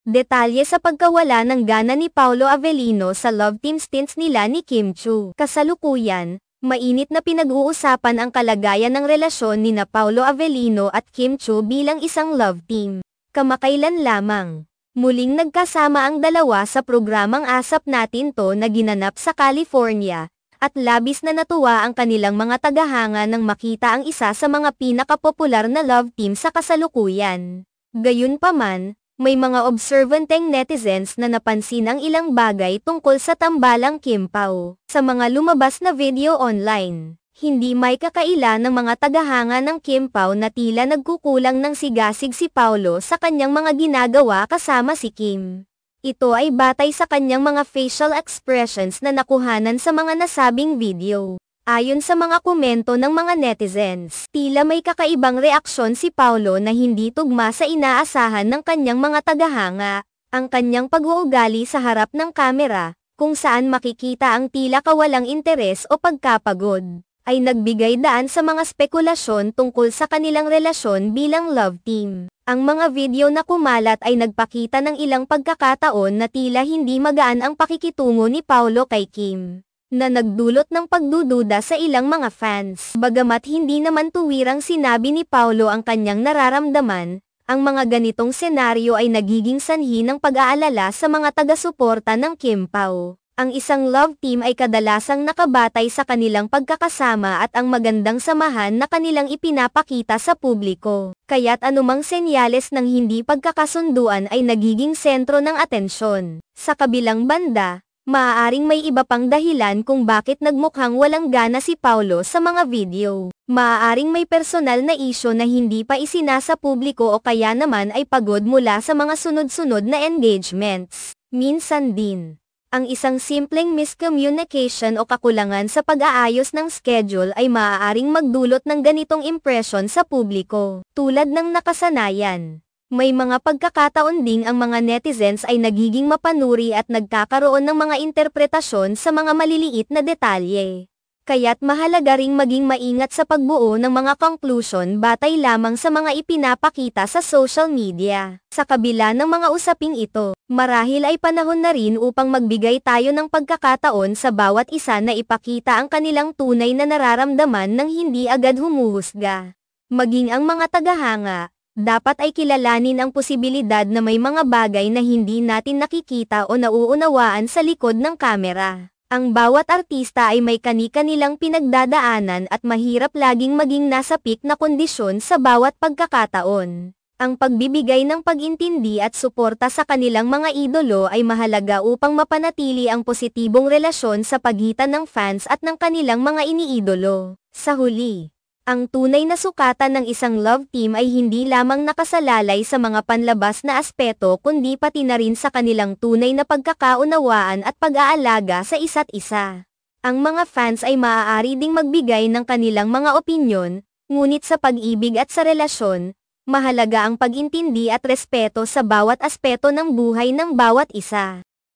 Detalye sa pagkawala ng gana ni Paolo Avellino sa love team stints nila ni Kim Chu. Kasalukuyan, mainit na pinag-uusapan ang kalagayan ng relasyon ni Paolo Avellino at Kim Chu bilang isang love team. Kamakailan lamang, muling nagkasama ang dalawa sa programang Asap Natin To na ginanap sa California, at labis na natuwa ang kanilang mga tagahanga nang makita ang isa sa mga pinakapopular na love team sa kasalukuyan. Gayunpaman, may mga observanteng netizens na napansin ang ilang bagay tungkol sa tambalang Kim Pao. Sa mga lumabas na video online, hindi may kakaila ng mga tagahanga ng Kim Pao na tila nagkukulang ng sigasig si Paolo sa kanyang mga ginagawa kasama si Kim. Ito ay batay sa kanyang mga facial expressions na nakuhanan sa mga nasabing video. Ayon sa mga komento ng mga netizens, tila may kakaibang reaksyon si Paolo na hindi tugma sa inaasahan ng kanyang mga tagahanga. Ang kanyang pag-uugali sa harap ng kamera, kung saan makikita ang tila kawalang interes o pagkapagod, ay nagbigay daan sa mga spekulasyon tungkol sa kanilang relasyon bilang love team. Ang mga video na kumalat ay nagpakita ng ilang pagkakataon na tila hindi magaan ang pakikitungo ni Paolo kay Kim, na nagdulot ng pagdududa sa ilang mga fans. Bagamat hindi naman tuwirang sinabi ni Paolo ang kanyang nararamdaman, ang mga ganitong senaryo ay nagiging sanhi ng pag-aalala sa mga taga-suporta ng Kim Pao. Ang isang love team ay kadalasang nakabatay sa kanilang pagkakasama at ang magandang samahan na kanilang ipinapakita sa publiko. Kaya't anumang senyales ng hindi pagkakasunduan ay nagiging sentro ng atensyon. Sa kabilang banda, maaaring may iba pang dahilan kung bakit nagmukhang walang gana si Paolo sa mga video. Maaaring may personal na isyu na hindi pa isinasa publiko o kaya naman ay pagod mula sa mga sunod-sunod na engagements. Minsan din, ang isang simpleng miscommunication o kakulangan sa pag-aayos ng schedule ay maaaring magdulot ng ganitong impression sa publiko. Tulad ng nakasanayan, may mga pagkakataon ding ang mga netizens ay nagiging mapanuri at nagkakaroon ng mga interpretasyon sa mga maliliit na detalye. Kaya't mahalaga ring maging maingat sa pagbuo ng mga conclusion batay lamang sa mga ipinapakita sa social media. Sa kabila ng mga usaping ito, marahil ay panahon na rin upang magbigay tayo ng pagkakataon sa bawat isa na ipakita ang kanilang tunay na nararamdaman nang hindi agad humuhusga. Maging ang mga tagahanga, dapat ay kilalanin ang posibilidad na may mga bagay na hindi natin nakikita o nauunawaan sa likod ng kamera. Ang bawat artista ay may kani-kanilang pinagdadaanan at mahirap laging maging nasa peak na kondisyon sa bawat pagkakataon. Ang pagbibigay ng pag-intindi at suporta sa kanilang mga idolo ay mahalaga upang mapanatili ang positibong relasyon sa pagitan ng fans at ng kanilang mga iniidolo. Sa huli, ang tunay na sukatan ng isang love team ay hindi lamang nakasalalay sa mga panlabas na aspeto kundi pati na rin sa kanilang tunay na pagkakaunawaan at pag-aalaga sa isa't isa. Ang mga fans ay maaari ding magbigay ng kanilang mga opinyon, ngunit sa pag-ibig at sa relasyon, mahalaga ang pag-intindi at respeto sa bawat aspeto ng buhay ng bawat isa.